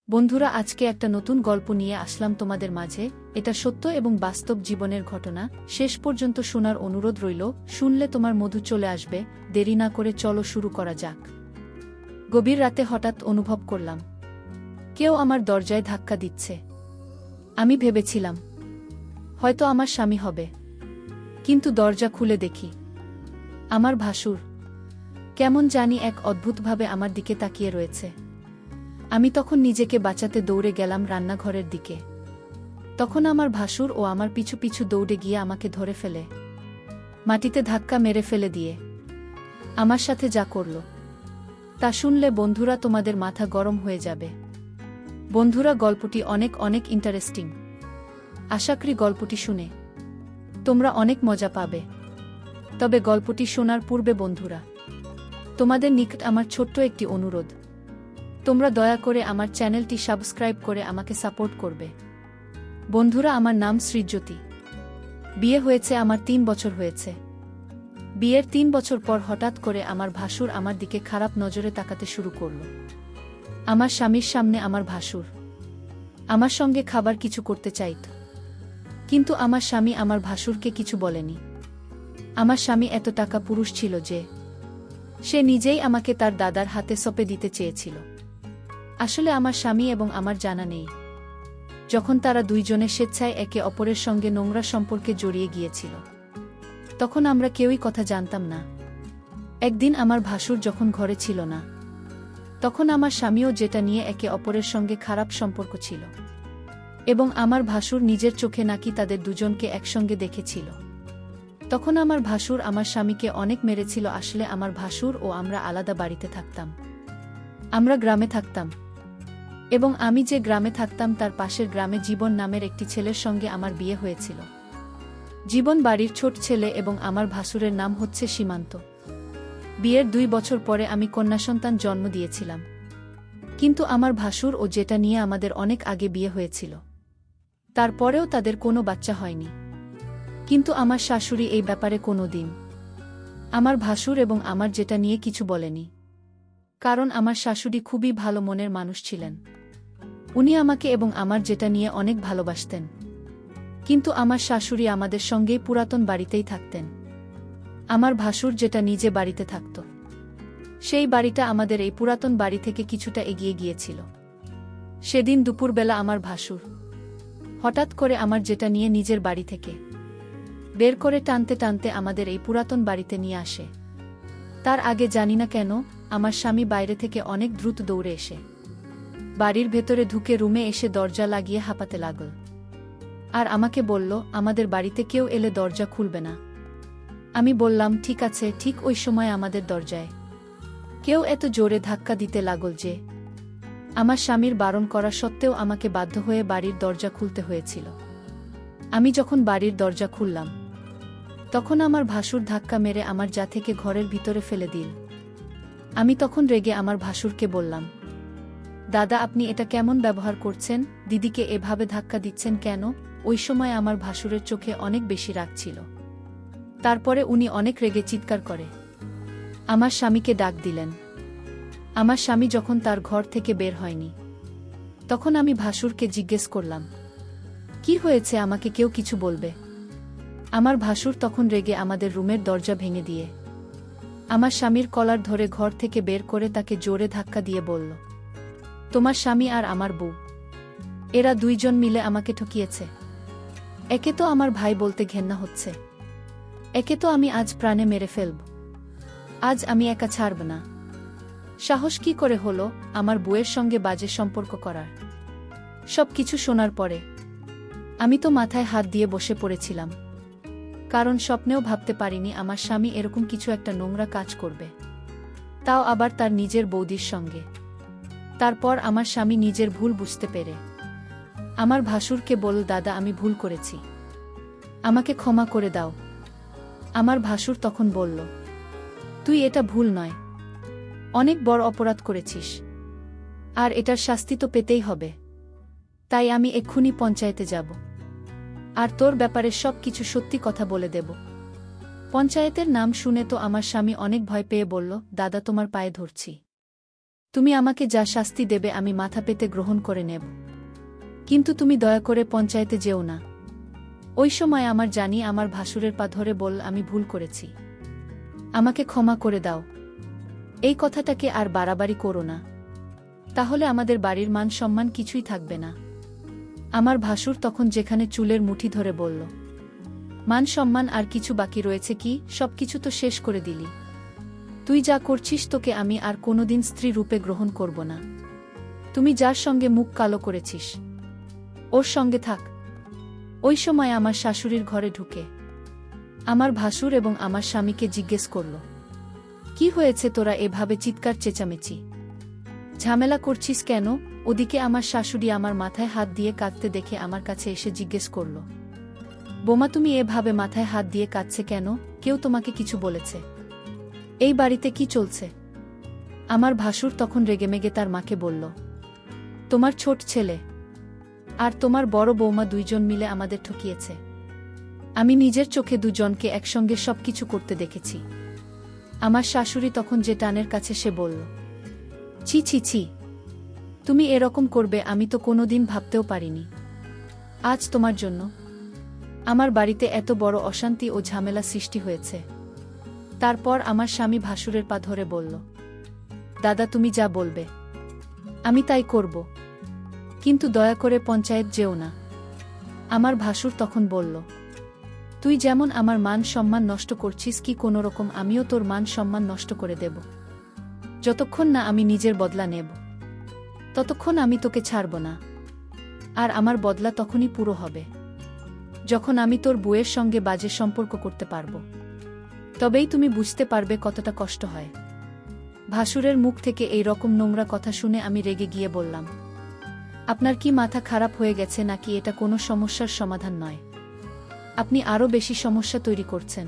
বন্ধুরা, আজকে একটা নতুন গল্প নিয়ে আসলাম তোমাদের মাঝে। এটা সত্য এবং বাস্তব জীবনের ঘটনা। শেষ পর্যন্ত শোনার অনুরোধ রইল। শুনলে তোমার মধু চলে আসবে। দেরি না করে চলো শুরু করা যাক। গভীর রাতে হঠাৎ অনুভব করলাম কেউ আমার দরজায় ধাক্কা দিচ্ছে। আমি ভেবেছিলাম হয়তো আমার স্বামী হবে, কিন্তু দরজা খুলে দেখি আমার ভাসুর কেমন জানি এক অদ্ভুতভাবে আমার দিকে তাকিয়ে রয়েছে। আমি তখন নিজেকে বাঁচাতে দৌড়ে গেলাম রান্নাঘরের দিকে। তখন আমার ভাসুর ও আমার পিছু পিছু দৌড়ে গিয়ে আমাকে ধরে ফেলে, মাটিতে ধাক্কা মেরে ফেলে দিয়ে আমার সাথে যা করল তা শুনলে বন্ধুরা তোমাদের মাথা গরম হয়ে যাবে। বন্ধুরা, গল্পটি অনেক অনেক ইন্টারেস্টিং। আশা করি গল্পটি শুনে তোমরা অনেক মজা পাবে। তবে গল্পটি শোনার পূর্বে বন্ধুরা, তোমাদের নিকট আমার ছোট্ট একটি অনুরোধ। তোমরা দয়া করে আমার চ্যানেলটি সাবস্ক্রাইব করে আমাকে সাপোর্ট করবে। বন্ধুরা, আমার নাম শ্রীজ্যোতি। বিয়ে হয়েছে আমার 3 বছর হয়েছে। বিয়ের 3 বছর পর হঠাৎ করে আমার ভাসুর আমার দিকে খারাপ নজরে তাকাতে শুরু করল। আমার স্বামীর সামনে আমার ভাসুর আমার সঙ্গে খাবার কিছু করতে চাইত, কিন্তু আমার স্বামী আমার ভাসুরকে কিছু বলেনি। আমার স্বামী এত টাকা পুরুষ ছিল যে সে নিজেই আমাকে তার দাদার হাতে সঁপে দিতে চেয়েছিল। আসলে আমার স্বামী এবং আমার জানা নেই যখন তারা দুইজনে স্বেচ্ছায় একে অপরের সঙ্গে নোংরা সম্পর্কে জড়িয়ে গিয়েছিল, তখন আমরা কেউই কথা জানতাম না। একদিন আমার ভাসুর যখন ঘরে ছিল না, তখন আমার স্বামীও যেটা নিয়ে একে অপরের সঙ্গে খারাপ সম্পর্ক ছিল, এবং আমার ভাসুর নিজের চোখে নাকি তাদের দুজনকে একসঙ্গে দেখেছিল। তখন আমার ভাসুর আমার স্বামীকে অনেক মেরেছিল। আসলে আমার ভাসুর ও আমরা আলাদা বাড়িতে থাকতাম। আমরা গ্রামে থাকতাম, এবং আমি যে গ্রামে থাকতাম তার পাশের গ্রামে জীবন নামের একটি ছেলের সঙ্গে আমার বিয়ে হয়েছিল। জীবন বাড়ির ছোট ছেলে এবং আমার ভাসুরের নাম হচ্ছে সীমান্ত। বিয়ের 2 বছর পরে আমি কন্যাসন্তান জন্ম দিয়েছিলাম। কিন্তু আমার ভাসুর ও যেটা নিয়ে আমাদের অনেক আগে বিয়ে হয়েছিল, তারপরেও তাদের কোনো বাচ্চা হয়নি। কিন্তু আমার শাশুড়ি এই ব্যাপারে কোনো দিন আমার ভাসুর এবং আমার যেটা নিয়ে কিছু বলেনি, কারণ আমার শাশুড়ি খুবই ভালো মনের মানুষ ছিলেন। উনি আমাকে এবং আমার যেটা নিয়ে অনেক ভালোবাসতেন। কিন্তু আমার শাশুড়ি আমাদের সঙ্গেই পুরাতন বাড়িতেই থাকতেন। আমার ভাসুর যেটা নিজে বাড়িতে থাকত, সেই বাড়িটা আমাদের এই পুরাতন বাড়ি থেকে কিছুটা এগিয়ে গিয়েছিল। সেদিন দুপুরবেলা আমার ভাসুর হঠাৎ করে আমার যেটা নিয়ে নিজের বাড়ি থেকে বের করে টানতে টানতে আমাদের এই পুরাতন বাড়িতে নিয়ে আসে। তার আগে জানি না কেন আমার স্বামী বাইরে থেকে অনেক দ্রুত দৌড়ে এসে বাড়ির ভেতরে ঢুকে রুমে এসে দরজা লাগিয়ে হাঁপাতে লাগল, আর আমাকে বলল আমাদের বাড়িতে কেউ এলে দরজা খুলবে না। আমি বললাম ঠিক আছে। ঠিক ওই সময় আমাদের দরজায় কেউ এত জোরে ধাক্কা দিতে লাগল যে আমার স্বামীর বারণ করা সত্ত্বেও আমাকে বাধ্য হয়ে বাড়ির দরজা খুলতে হয়েছিল। আমি যখন বাড়ির দরজা খুললাম, তখন আমার ভাসুর ধাক্কা মেরে আমার যা থেকে ঘরের ভিতরে ফেলে দিল। আমি তখন রেগে আমার ভাসুরকে বললাম, দাদা, আপনি এটা কেমন ব্যবহার করছেন? দিদিকে এভাবে ধাক্কা দিচ্ছেন কেন? ওই সময় আমার ভাসুরের চোখে অনেক বেশি রাগ ছিল। তারপরে উনি অনেক রেগে চিৎকার করে আমার স্বামীকে ডাক দিলেন। আমার স্বামী যখন তার ঘর থেকে বের হয়নি, তখন আমি ভাসুরকে জিজ্ঞেস করলাম, কি হয়েছে? আমাকে কেউ কিছু বলবে? আমার ভাসুর তখন রেগে আমাদের রুমের দরজা ভেঙে দিয়ে আমার স্বামীর কলার ধরে ঘর থেকে বের করে তাকে জোরে ধাক্কা দিয়ে বলল, তোমার স্বামী আর আমার বউ, এরা দুইজন মিলে আমাকে ঠকিয়েছে। একে তো আমার ভাই বলতে ঘেন্না হচ্ছে, একে তো আমি আজ প্রাণে মেরে ফেলব। আজ আমি একা ছাড়ব না। সাহস কি করে হলো আমার বউয়ের সঙ্গে বাজে সম্পর্ক করার? সব কিছু শোনার পরে আমি তো মাথায় হাত দিয়ে বসে পড়েছিলাম, কারণ স্বপ্নেও ভাবতে পারিনি আমার স্বামী এরকম কিছু একটা নোংরা কাজ করবে, তাও আবার তার নিজের বৌদির সঙ্গে। তারপর আমার স্বামী নিজের ভুল বুঝতে পেরে আমার ভাসুরকে বলল, দাদা, আমি ভুল করেছি, আমাকে ক্ষমা করে দাও। আমার ভাসুর তখন বলল, তুই এটা ভুল নয়, অনেক বড় অপরাধ করেছিস, আর এটার শাস্তি তো পেতেই হবে। তাই আমি এক্ষুনি পঞ্চায়েতে যাব, আর তোর ব্যাপারে সব কিছু সত্যি কথা বলে দেব। পঞ্চায়েতের নাম শুনে তো আমার স্বামী অনেক ভয় পেয়ে বলল, দাদা, তোমার পায়ে ধরছি, তুমি আমাকে যা শাস্তি দেবে আমি মাথা পেতে গ্রহণ করে নেব, কিন্তু তুমি দয়া করে পঞ্চায়েতে যেও না। ওই সময় আমার জানি আমার ভাসুরের পা ধরে বল, আমি ভুল করেছি, আমাকে ক্ষমা করে দাও, এই কথাটাকে আর বাড়াবাড়ি করো না, তাহলে আমাদের বাড়ির মান সম্মান কিছুই থাকবে না। আমার ভাসুর তখন যেখানে চুলের মুঠি ধরে বলল, মান সম্মান আর কিছু বাকি রয়েছে কি? সবকিছু তো শেষ করে দিলি। তুই যা করছিস, তোকে আমি আর কোনোদিন স্ত্রী রূপে গ্রহণ করব না। তুমি যার সঙ্গে মুখ কালো করেছিস, ওর সঙ্গে থাক। ওই সময় আমার শাশুড়ির ঘরে ঢুকে আমার ভাসুর এবং আমার স্বামীকে জিজ্ঞেস করল, কি হয়েছে, তোরা এভাবে চিৎকার চেঁচামেচি ঝামেলা করছিস কেন? ওদিকে আমার শাশুড়ি আমার মাথায় হাত দিয়ে কাঁদতে দেখে আমার কাছে এসে জিজ্ঞেস করল, বোমা তুমি এভাবে মাথায় হাত দিয়ে কাঁদছে কেন? কেউ তোমাকে কিছু বলেছে? এই বাড়িতে কি চলছে? আমার ভাসুর তখন রেগেমেগে তার মাকে বলল, তোমার ছোট ছেলে আর তোমার বড় বৌমা দুইজন মিলে আমাদের ঠকিয়েছে। আমি নিজের চোখে দুজনকে একসঙ্গে সবকিছু করতে দেখেছি। আমার শাশুড়ি তখন যে টানের কাছে সে বলল, ছি ছি ছি, তুমি এরকম করবে আমি তো কোনোদিন ভাবতেও পারিনি। আজ তোমার জন্য আমার বাড়িতে এত বড় অশান্তি ও ঝামেলা সৃষ্টি হয়েছে। তারপর আমার স্বামী ভাসুরের পা ধরে বলল, দাদা তুমি যা বলবে আমি তাই করব, কিন্তু দয়া করে পঞ্চায়েত যেও না। আমার ভাসুর তখন বলল, তুই যেমন আমার মান সম্মান নষ্ট করছিস, কি কোনোরকম আমিও তোর মান সম্মান নষ্ট করে দেব। যতক্ষণ না আমি নিজের বদলা নেব ততক্ষণ আমি তোকে ছাড়ব না। আর আমার বদলা তখনই পুরো হবে যখন আমি তোর বউয়ের সঙ্গে বাজে সম্পর্ক করতে পারব। তবেই তুমি বুঝতে পারবে কতটা কষ্ট হয়। ভাসুরের মুখ থেকে এই রকম নোংরা কথা শুনে আমি রেগে গিয়ে বললাম, আপনার কি মাথা খারাপ হয়ে গেছে নাকি? এটা কোনো সমস্যার সমাধান নয়, আপনি আরও বেশি সমস্যা তৈরি করছেন।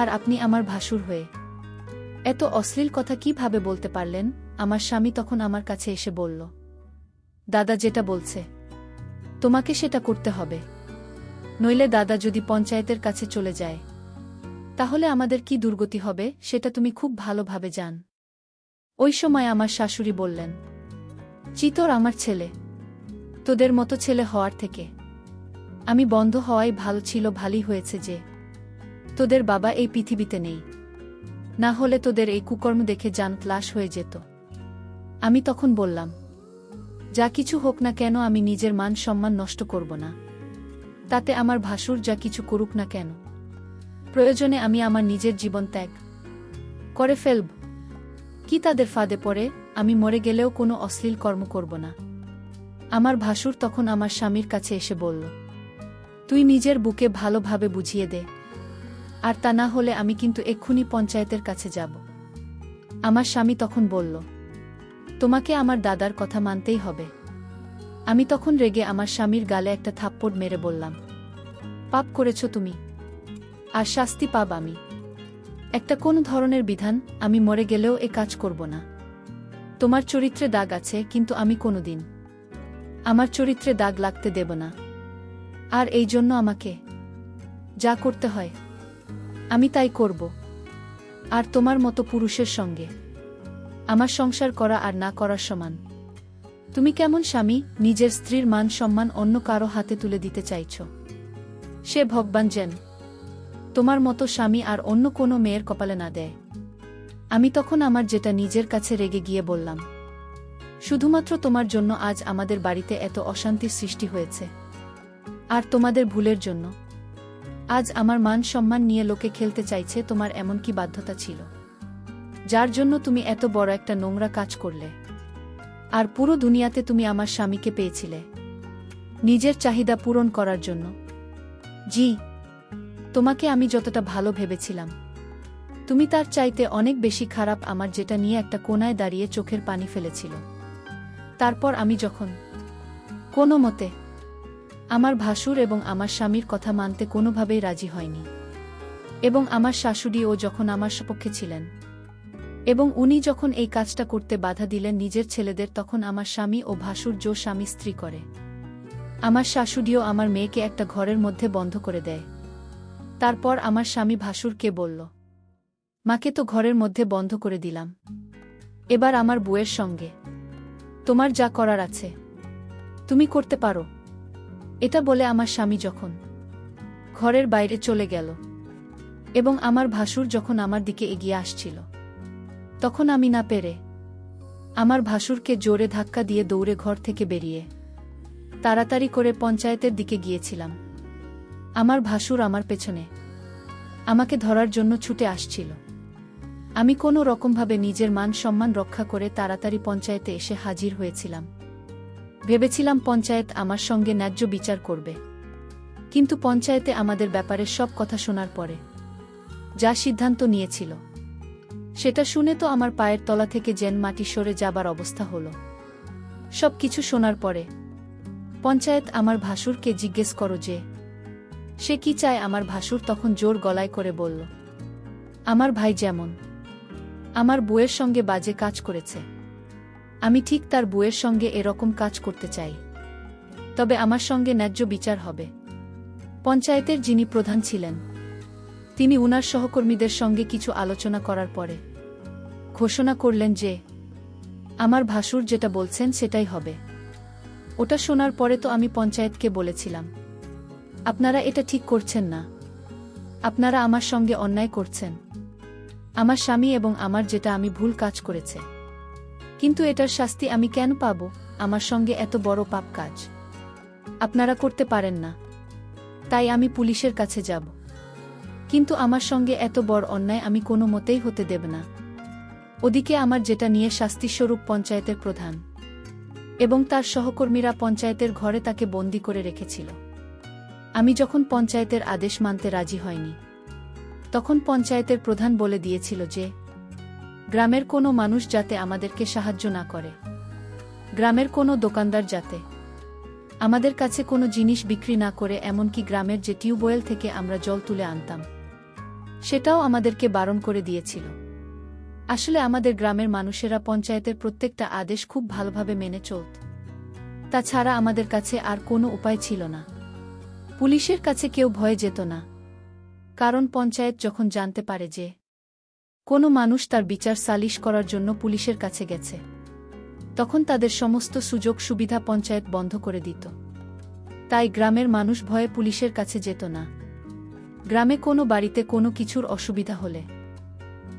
আর আপনি আমার ভাসুর হয়ে এত অশ্লীল কথা কিভাবে বলতে পারলেন? আমার স্বামী তখন আমার কাছে এসে বলল, দাদা যেটা বলছে তোমাকে সেটা করতে হবে, নইলে দাদা যদি পঞ্চায়েতের কাছে চলে যায় তাহলে আমাদের কি দুর্গতি হবে সেটা তুমি খুব ভালোভাবে জান। ওই সময় আমার শাশুড়ি বললেন, চিতর আমার ছেলে, তোদের মতো ছেলে হওয়ার থেকে আমি বন্ধ হওয়াই ভালো ছিল। ভালোই হয়েছে যে তোদের বাবা এই পৃথিবীতে নেই, না হলে তোদের এই কুকর্ম দেখে জান ক্লাস হয়ে যেত। আমি তখন বললাম, যা কিছু হোক না কেন আমি নিজের মান সম্মান নষ্ট করব না, তাতে আমার ভাসুর যা কিছু করুক না কেন, প্রয়োজনে আমি আমার নিজের জীবন ত্যাগ করে ফেলব। কি তাদের ফাঁদে পড়ে আমি মরে গেলেও কোনো অশ্লীল কর্ম করব না। আমার ভাসুর তখন আমার স্বামীর কাছে এসে বলল, তুই নিজের বুকে ভালোভাবে বুঝিয়ে দে, আর তা না হলে আমি কিন্তু এক্ষুনি পঞ্চায়েতের কাছে যাব। আমার স্বামী তখন বলল, তোমাকে আমার দাদার কথা মানতেই হবে। আমি তখন রেগে আমার স্বামীর গালে একটা থাপ্পড় মেরে বললাম, পাপ করেছ তুমি, আর শাস্তি পাব আমি। একটা কোন ধরনের বিধান, আমি মরে গেলেও এ কাজ করব না। তোমার চরিত্রে দাগ আছে, কিন্তু আমি কোনোদিন আমার চরিত্রে দাগ লাগতে দেব না। আর এই জন্য আমাকে যা করতে হয় আমি তাই করব। আর তোমার মতো পুরুষের সঙ্গে আমার সংসার করা আর না করার সমান। তুমি কেমন স্বামী, নিজের স্ত্রীর মান সম্মান অন্য কারো হাতে তুলে দিতে চাইছ? সে ভগবান যেন তোমার মতো স্বামী আর অন্য কোনো মেয়ের কপালে না দেয়। আমি তখন আমার যেটা নিজের কাছে রেগে গিয়ে বললাম, শুধুমাত্র তোমার জন্য আজ আমাদের বাড়িতে এত অশান্তির সৃষ্টি হয়েছে, আর তোমাদের ভুলের জন্য আজ আমার মান সম্মান নিয়ে লোকে খেলতে চাইছে। তোমার এমন কি বাধ্যতা ছিল যার জন্য তুমি এত বড় একটা নোংরা কাজ করলে? আর পুরো দুনিয়াতে তুমি আমার স্বামীকে পেয়েছিলে নিজের চাহিদা পূরণ করার জন্য। জি, তোমাকে আমি যতটা ভালো ভেবেছিলাম তুমি তার চাইতে অনেক বেশি খারাপ। আমার যেটা নিয়ে একটা কোনায় দাঁড়িয়ে চোখের পানি ফেলেছিল। তারপর আমি যখন কোনো মতে আমার ভাসুর এবং আমার স্বামীর কথা মানতে কোনোভাবেই রাজি হয়নি, এবং আমার শাশুড়িও যখন আমার সপক্ষে ছিলেন এবং উনি যখন এই কাজটা করতে বাধা দিলেন নিজের ছেলেদের, তখন আমার স্বামী ও ভাসুর জো স্বামী স্ত্রী করে আমার শাশুড়িও আমার মেয়েকে একটা ঘরের মধ্যে বন্ধ করে দেয়। তারপর আমার স্বামী ভাসুরকে বলল, মাকে তো ঘরের মধ্যে বন্ধ করে দিলাম, এবার আমার বউয়ের সঙ্গে তোমার যা করার আছে তুমি করতে পারো। এটা বলে আমার স্বামী যখন ঘরের বাইরে চলে গেল এবং আমার ভাসুর যখন আমার দিকে এগিয়ে আসছিল, তখন আমি না পেরে আমার ভাসুরকে জোরে ধাক্কা দিয়ে দৌড়ে ঘর থেকে বেরিয়ে তাড়াতাড়ি করে পঞ্চায়েতের দিকে গিয়েছিলাম। আমার ভাসুর আমার পেছনে আমাকে ধরার জন্য ছুটে আসছিল। আমি কোনো রকমভাবে নিজের মান সম্মান রক্ষা করে তাড়াতাড়ি পঞ্চায়েতে এসে হাজির হয়েছিলাম। ভেবেছিলাম পঞ্চায়েত আমার সঙ্গে ন্যায্য বিচার করবে, কিন্তু পঞ্চায়েতে আমাদের ব্যাপারে সব কথা শোনার পরে যা সিদ্ধান্ত নিয়েছিল সেটা শুনে তো আমার পায়ের তলা থেকে যেন মাটি সরে যাবার অবস্থা হলো। সব কিছু শোনার পরে পঞ্চায়েত আমার ভাসুরকে জিজ্ঞেস করো যে সে কি চায়। আমার ভাসুর তখন জোর গলায় করে বলল, আমার ভাই যেমন আমার বউয়ের সঙ্গে বাজে কাজ করেছে, আমি ঠিক তার বউয়ের সঙ্গে এরকম কাজ করতে চাই, তবে আমার সঙ্গে ন্যায্য বিচার হবে। পঞ্চায়েতের যিনি প্রধান ছিলেন তিনি উনার সহকর্মীদের সঙ্গে কিছু আলোচনা করার পরে ঘোষণা করলেন যে আমার ভাসুর যেটা বলছেন সেটাই হবে। ওটা শোনার পরে তো আমি পঞ্চায়েতকে বলেছিলাম, আপনারা এটা ঠিক করছেন না, আপনারা আমার সঙ্গে অন্যায় করছেন। আমার স্বামী এবং আমার যেটা আমি ভুল কাজ করেছে, কিন্তু এটার শাস্তি আমি কেন পাব? আমার সঙ্গে এত বড় পাপ কাজ আপনারা করতে পারেন না, তাই আমি পুলিশের কাছে যাব, কিন্তু আমার সঙ্গে এত বড় অন্যায় আমি কোনো মতেই হতে দেব না। ওদিকে আমার যেটা নিয়ে শাস্তিস্বরূপ পঞ্চায়েতের প্রধান এবং তার সহকর্মীরা পঞ্চায়েতের ঘরে তাকে বন্দী করে রেখেছিল। আমি যখন পঞ্চায়েতের আদেশ মানতে রাজি হয়নি, তখন পঞ্চায়েতের প্রধান বলে দিয়েছিল যে গ্রামের কোনো মানুষ যাতে আমাদেরকে সাহায্য না করে, গ্রামের কোনো দোকানদার যাতে আমাদের কাছে কোনো জিনিস বিক্রি না করে, এমনকি গ্রামের যে টিউবওয়েল থেকে আমরা জল তুলে আনতাম সেটাও আমাদেরকে বারণ করে দিয়েছিল। আসলে আমাদের গ্রামের মানুষেরা পঞ্চায়েতের প্রত্যেকটা আদেশ খুব ভালোভাবে মেনে চলত, তাছাড়া আমাদের কাছে আর কোনো উপায় ছিল না। পুলিশের কাছে কেউ ভয়ে যেত না, কারণ পঞ্চায়েত যখন জানতে পারে যে কোনো মানুষ তার বিচার সালিশ করার জন্য পুলিশের কাছে গেছে, তখন তাদের সমস্ত সুযোগ সুবিধা পঞ্চায়েত বন্ধ করে দিত। তাই গ্রামের মানুষ ভয়ে পুলিশের কাছে যেত না। গ্রামে কোনো বাড়িতে কোনো কিছুর অসুবিধা হলে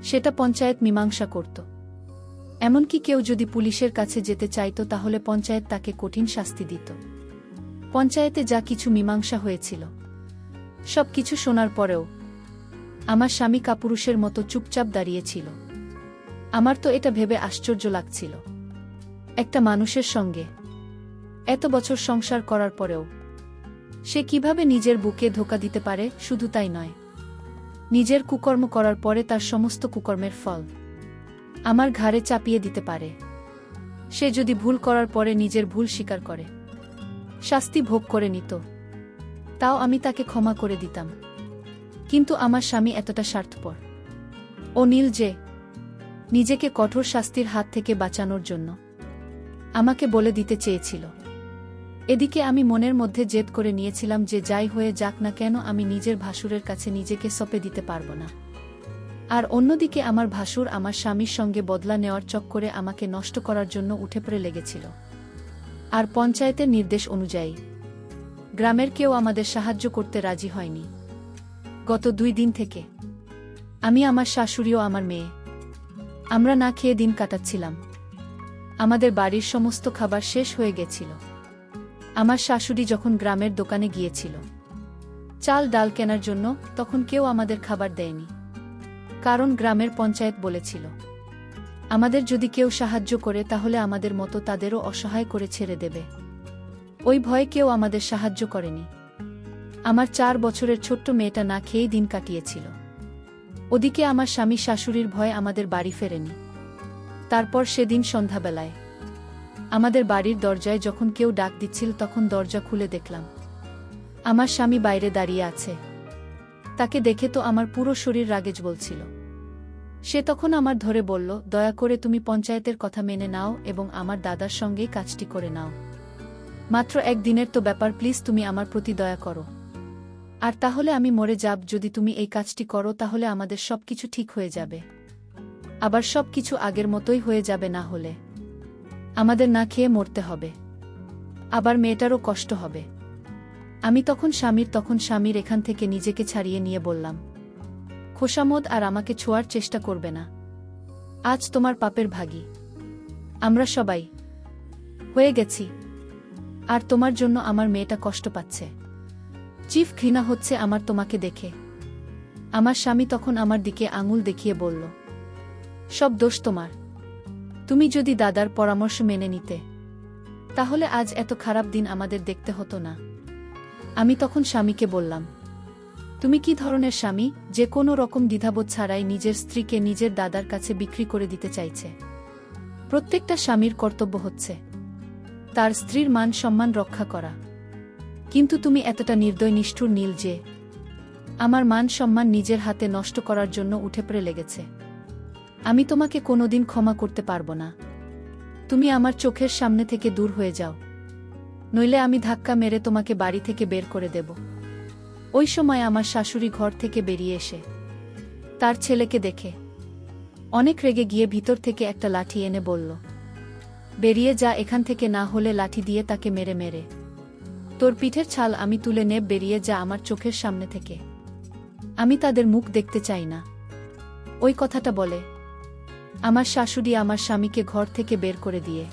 সেটা পঞ্চায়েত মীমাংসা করত। এমনকি কেউ যদি পুলিশের কাছে যেতে চাইত তাহলে পঞ্চায়েত তাকে কঠিন শাস্তি দিত। পঞ্চায়েতে যা কিছু মীমাংসা হয়েছিল সব কিছু শোনার পরেও আমার স্বামী কাপুরুষের মতো চুপচাপ দাঁড়িয়েছিল। আমার তো এটা ভেবে আশ্চর্য লাগছিল, একটা মানুষের সঙ্গে এত বছর সংসার করার পরেও সে কিভাবে নিজের বুকে ধোঁকা দিতে পারে। শুধু তাই নয়, নিজের কুকর্ম করার পরে তার সমস্ত কুকর্মের ফল আমার ঘাড়ে চাপিয়ে দিতে পারে। সে যদি ভুল করার পরে নিজের ভুল স্বীকার করে শাস্তি ভোগ করে নিত, তাও আমি তাকে ক্ষমা করে দিতাম। কিন্তু আমার স্বামী এতটা স্বার্থপর ও নীল যে নিজেকে কঠোর শাস্তির হাত থেকে বাঁচানোর জন্য আমাকে বলে দিতে চেয়েছিল। এদিকে আমি মনের মধ্যে জেদ করে নিয়েছিলাম যে যাই হয়ে যাক না কেন আমি নিজের ভাসুরের কাছে নিজেকে সঁপে দিতে পারব না। আর অন্যদিকে আমার ভাসুর আমার স্বামীর সঙ্গে বদলা নেওয়ার চক্করে আমাকে নষ্ট করার জন্য উঠে পড়ে লেগেছিল। আর পঞ্চায়েতের নির্দেশ অনুযায়ী গ্রামের কেউ আমাদের সাহায্য করতে রাজি হয়নি। গত 2 দিন থেকে আমি, আমার শাশুড়িও আমার মেয়ে, আমরা না খেয়ে দিন কাটাচ্ছিলাম। আমাদের বাড়ির সমস্ত খাবার শেষ হয়ে গেছিল। আমার শাশুড়ি যখন গ্রামের দোকানে গিয়েছিল চাল ডাল কেনার জন্য, তখন কেউ আমাদের খাবার দেয়নি, কারণ গ্রামের পঞ্চায়েত বলেছিল আমাদের যদি কেউ সাহায্য করে তাহলে আমাদের মতো তাদেরও অসহায় করে ছেড়ে দেবে। ওই ভয়ে কেউ আমাদের সাহায্য করেনি। আমার 4 বছরের ছোট্ট মেয়েটা না খেয়েই দিন কাটিয়েছিল। ওদিকে আমার স্বামী শাশুড়ির ভয়ে আমাদের বাড়ি ফেরেনি। তারপর সেদিন সন্ধ্যাবেলায় আমাদের বাড়ির দরজায় যখন কেউ ডাক দিচ্ছিল, তখন দরজা খুলে দেখলাম আমার স্বামী বাইরে দাঁড়িয়ে আছে। তাকে দেখে তো আমার পুরো শরীর রাগে জ্বলছিল। সে তখন আমার ধরে বলল, দয়া করে তুমি পঞ্চায়েতের কথা মেনে নাও এবং আমার দাদার সঙ্গেই কাজটি করে নাও। মাত্র 1 দিনের তো ব্যাপার, প্লিজ তুমি আমার প্রতি দয়া করো। আর তাহলে আমি মরে যাব। যদি তুমি এই কাজটি করো তাহলে আমাদের সবকিছু ঠিক হয়ে যাবে। আবার সব কিছু আগের মতোই হয়ে যাবে, না হলে আমাদের না খেয়ে মরতে হবে, আবার মেয়েটারও কষ্ট হবে। আমি তখন স্বামীর এখান থেকে নিজেকে ছাড়িয়ে নিয়ে বললাম, খোশামদ আর আমাকে ছোঁয়ার চেষ্টা করবে না। আজ তোমার পাপের ভাগী আমরা সবাই হয়ে গেছি, আর তোমার জন্য আমার মেয়েটা কষ্ট পাচ্ছে। চিফ ঘৃণা হচ্ছে আমার তোমাকে দেখে। আমার স্বামী তখন আমার দিকে আঙুল দেখিয়ে বলল, সব দোষ তোমার। তুমি যদি দাদার পরামর্শ মেনে নিতে, তাহলে আজ এত খারাপ দিন আমাদের দেখতে হতো না। আমি তখন স্বামীকে বললাম, তুমি কি ধরনের স্বামী যে কোনো রকম দ্বিধাবোধ ছাড়াই নিজের স্ত্রীকে নিজের দাদার কাছে বিক্রি করে দিতে চাইছে? প্রত্যেকটা স্বামীর কর্তব্য হচ্ছে তার স্ত্রীর মান সম্মান রক্ষা করা, কিন্তু তুমি এতটা নির্দয় নিষ্ঠুর নীল যে আমার মান সম্মান নিজের হাতে নষ্ট করার জন্য উঠে পড়ে লেগেছে। আমি তোমাকে কোনোদিন ক্ষমা করতে পারবো না। তুমি আমার চোখের সামনে থেকে দূর হয়ে যাও, নইলে আমি ধাক্কা মেরে তোমাকে বাড়ি থেকে বের করে দেব। ওই সময় আমার শাশুড়ি ঘর থেকে বেরিয়ে এসে তার ছেলেকে দেখে অনেক রেগে গিয়ে ভিতর থেকে একটা লাঠি এনে বলল, বেরিয়ে যা এখান থেকে, না হলে লাঠি দিয়ে তাকে মেরে মেরে তোর পিঠের ছাল আমি তুলে নেব। বেরিয়ে যা আমার চোখের সামনে থেকে, আমি তাদের মুখ দেখতে চাই না। ওই কথাটা বলে আমার শাশুড়ি আমার স্বামীকে ঘর থেকে বের করে দিয়ে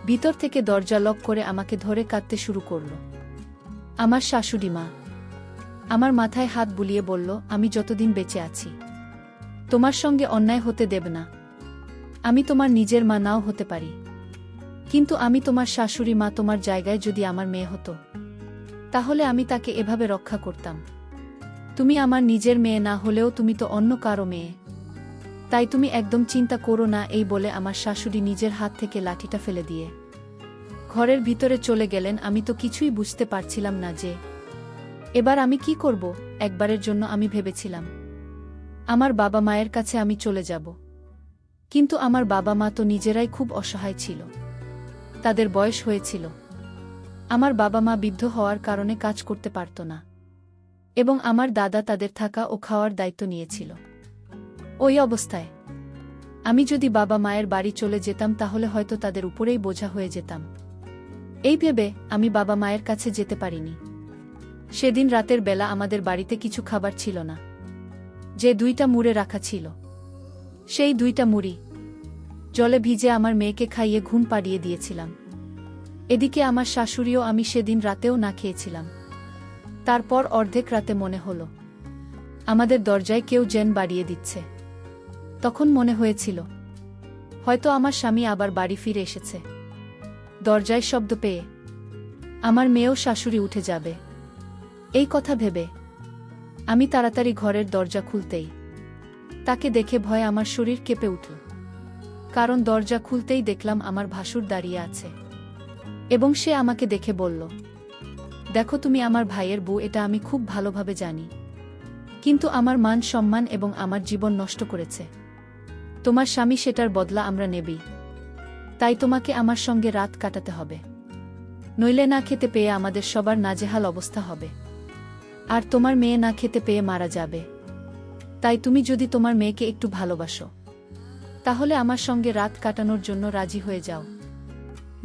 ভিতর থেকে দরজা লক করে আমাকে ধরে কাঁদতে শুরু করল। আমার শাশুড়ি মা আমার মাথায় হাত বুলিয়ে বলল, আমি যতদিন বেঁচে আছি তোমার সঙ্গে অন্যায় হতে দেব না। আমি তোমার নিজের মা নাও হতে পারি, কিন্তু আমি তোমার শাশুড়ি মা। তোমার জায়গায় যদি আমার মেয়ে হতো, তাহলে আমি তাকে এভাবে রক্ষা করতাম? তুমি আমার নিজের মেয়ে না হলেও তুমি তো অন্য কারো মেয়ে, তাই তুমি একদম চিন্তা করো না। এই বলে আমার শাশুড়ি নিজের হাত থেকে লাঠিটা ফেলে দিয়ে ঘরের ভিতরে চলে গেলেন। আমি তো কিছুই বুঝতে পারছিলাম না যে এবার আমি কি করব। একবারের জন্য আমি ভেবেছিলাম আমার বাবা মায়ের কাছে আমি চলে যাব, কিন্তু আমার বাবা মা তো নিজেরাই খুব অসহায় ছিল, তাদের বয়স হয়েছিল। আমার বাবা মা বৃদ্ধ হওয়ার কারণে কাজ করতে পারত না, এবং আমার দাদা তাদের থাকা ও খাওয়ার দায়িত্ব নিয়েছিল। ওই অবস্থায় আমি যদি বাবা মায়ের বাড়ি চলে যেতাম, তাহলে হয়তো তাদের উপরেই বোঝা হয়ে যেতাম। এই ভেবে আমি বাবা মায়ের কাছে যেতে পারিনি। সেদিন রাতের বেলা আমাদের বাড়িতে কিছু খাবার ছিল না। যে 2টা মুড়ে রাখা ছিল, সেই 2টা মুড়ি জলে ভিজে আমার মেয়েকে খাইয়ে ঘুম পাড়িয়ে দিয়েছিলাম। এদিকে আমার শাশুড়িও আমি সেদিন রাতেও না খেয়েছিলাম। তারপর অর্ধেক রাতে মনে হলো আমাদের দরজায় কেউ জেন বাড়িয়ে দিচ্ছে। তখন মনে হয়েছিল হয়তো আমার স্বামী আবার বাড়ি ফিরে এসেছে। দরজায় শব্দ পেয়ে আমার মেয়েও শাশুড়ি উঠে যাবে, এই কথা ভেবে আমি তাড়াতাড়ি ঘরের দরজা খুলতেই তাকে দেখে ভয়ে আমার শরীর কেঁপে উঠল। কারণ দরজা খুলতেই দেখলাম আমার ভাসুর দাঁড়িয়ে আছে, এবং সে আমাকে দেখে বলল, দেখো তুমি আমার ভাইয়ের বউ, এটা আমি খুব ভালোভাবে জানি, কিন্তু আমার মান সম্মান এবং আমার জীবন নষ্ট করেছে তোমার স্বামী, সেটার বদলা আমরা নেবই। তাই তোমাকে আমার সঙ্গে রাত কাটাতে হবে, নইলে না খেতে পেয়ে আমাদের সবার নাজেহাল অবস্থা হবে, আর তোমার মেয়ে না খেতে পেয়ে মারা যাবে। তাই তুমি যদি তোমার মেয়েকে একটু ভালোবাসো, তাহলে আমার সঙ্গে রাত কাটানোর জন্য রাজি হয়ে যাও,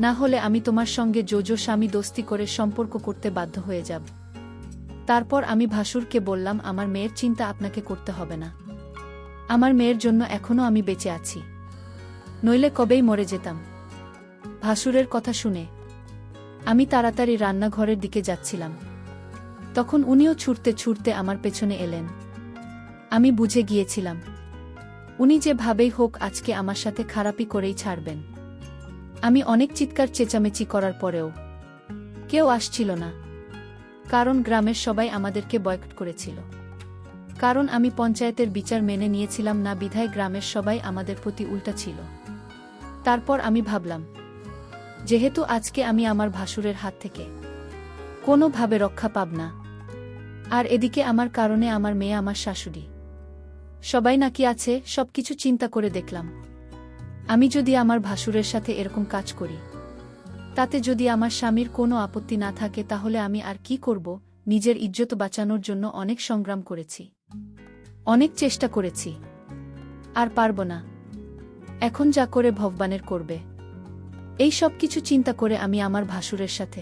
না হলে আমি তোমার সঙ্গে জোজো স্বামী দোস্তি করে সম্পর্ক করতে বাধ্য হয়ে যাব। তারপর আমি ভাসুরকে বললাম, আমার মেয়ের চিন্তা আপনাকে করতে হবে না, আমার মেয়ের জন্য এখনো আমি বেঁচে আছি, নইলে কবেই মরে যেতাম। ভাসুরের কথা শুনে আমি তাড়াতাড়ি রান্নাঘরের দিকে যাচ্ছিলাম, তখন উনিও ছুটতে ছুটতে আমার পেছনে এলেন। আমি বুঝে গিয়েছিলাম উনি যেভাবেই হোক আজকে আমার সাথে খারাপই করেই ছাড়বেন। আমি অনেক চিৎকার চেঁচামেচি করার পরেও কেউ আসছিল না, কারণ গ্রামের সবাই আমাদেরকে বয়কট করেছিল। কারণ আমি পঞ্চায়েতের বিচার মেনে নিয়েছিলাম না, বিধায় গ্রামের সবাই আমাদের প্রতি উল্টা ছিল। তারপর আমি ভাবলাম, যেহেতু আজকে আমি আমার ভাসুরের হাত থেকে কোনোভাবে রক্ষা পাব না, আর এদিকে আমার কারণে আমার মেয়ে, আমার শাশুড়ি সবাই নাকি আছে, সবকিছু চিন্তা করে দেখলাম আমি যদি আমার ভাসুরের সাথে এরকম কাজ করি, তাতে যদি আমার স্বামীর কোনো আপত্তি না থাকে, তাহলে আমি আর কি করব। নিজের ইজ্জত বাঁচানোর জন্য অনেক সংগ্রাম করেছি, অনেক চেষ্টা করেছি, আর পারব না। এখন যা করে ভগবানের করবে। এই সব কিছু চিন্তা করে আমি আমার ভাসুরের সাথে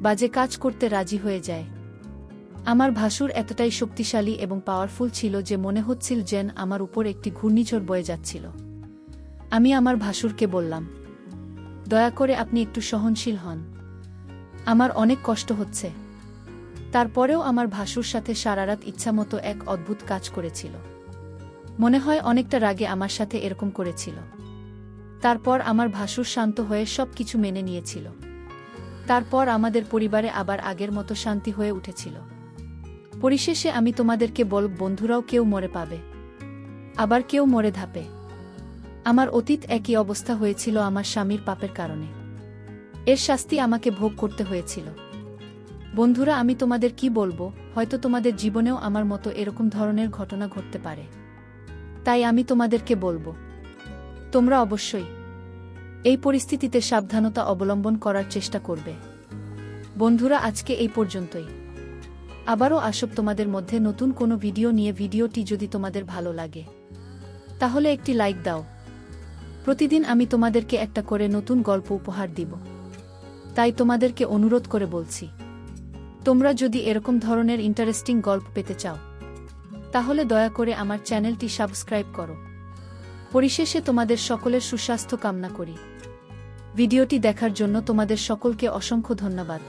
বাজে কাজ করতে রাজি হয়ে যায়। আমার ভাসুর এতটাই শক্তিশালী এবং পাওয়ারফুল ছিল যে মনে হচ্ছিল যেন আমার উপর একটি ঘূর্ণিঝড় বয়ে যাচ্ছিল। আমি আমার ভাসুরকে বললাম, দয়া করে আপনি একটু সহনশীল হন। আমার অনেক কষ্ট হচ্ছে। তারপরেও আমার ভাসুর সাথে সারারাত ইচ্ছামতো এক অদ্ভুত কাজ করেছিল। মনে হয় অনেকটা রাগে আমার সাথে এরকম করেছিল। তারপর আমার ভাসুর শান্ত হয়ে সব কিছু মেনে নিয়েছিল। তারপর আমাদের পরিবারে আবার আগের মতো শান্তি হয়ে উঠেছিল। পরিশেষে আমি তোমাদেরকে বলব, বন্ধুরাও কেউ মরে পাবে, আবার কেউ মরে ধাপে। আমার অতীত একই অবস্থা হয়েছিল আমার স্বামীর পাপের কারণে। এর শাস্তি আমাকে ভোগ করতে হয়েছিল। বন্ধুরা, আমি তোমাদের কি বলবো, হয়তো তোমাদের জীবনেও আমার মতো এরকম ধরনের ঘটনা ঘটতে পারে। তাই আমি তোমাদেরকে বলবো, তোমরা অবশ্যই এই পরিস্থিতিতে সাবধানতা অবলম্বন করার চেষ্টা করবে। বন্ধুরা, আজকে এই পর্যন্তই। আবারও আসব তোমাদের মধ্যে নতুন কোনো ভিডিও নিয়ে। ভিডিওটি যদি তোমাদের ভালো লাগে তাহলে একটি লাইক দাও। প্রতিদিন আমি তোমাদেরকে একটা করে নতুন গল্প উপহার দিব। তাই তোমাদেরকে অনুরোধ করে বলছি, তোমরা যদি এরকম ধরনের ইন্টারেস্টিং গল্প পেতে চাও তাহলে দয়া করে আমার চ্যানেলটি সাবস্ক্রাইব করো। পরিশেষে তোমাদের সকলের সুস্বাস্থ্য কামনা করি। ভিডিওটি দেখার জন্য তোমাদের সকলকে অসংখ্য ধন্যবাদ।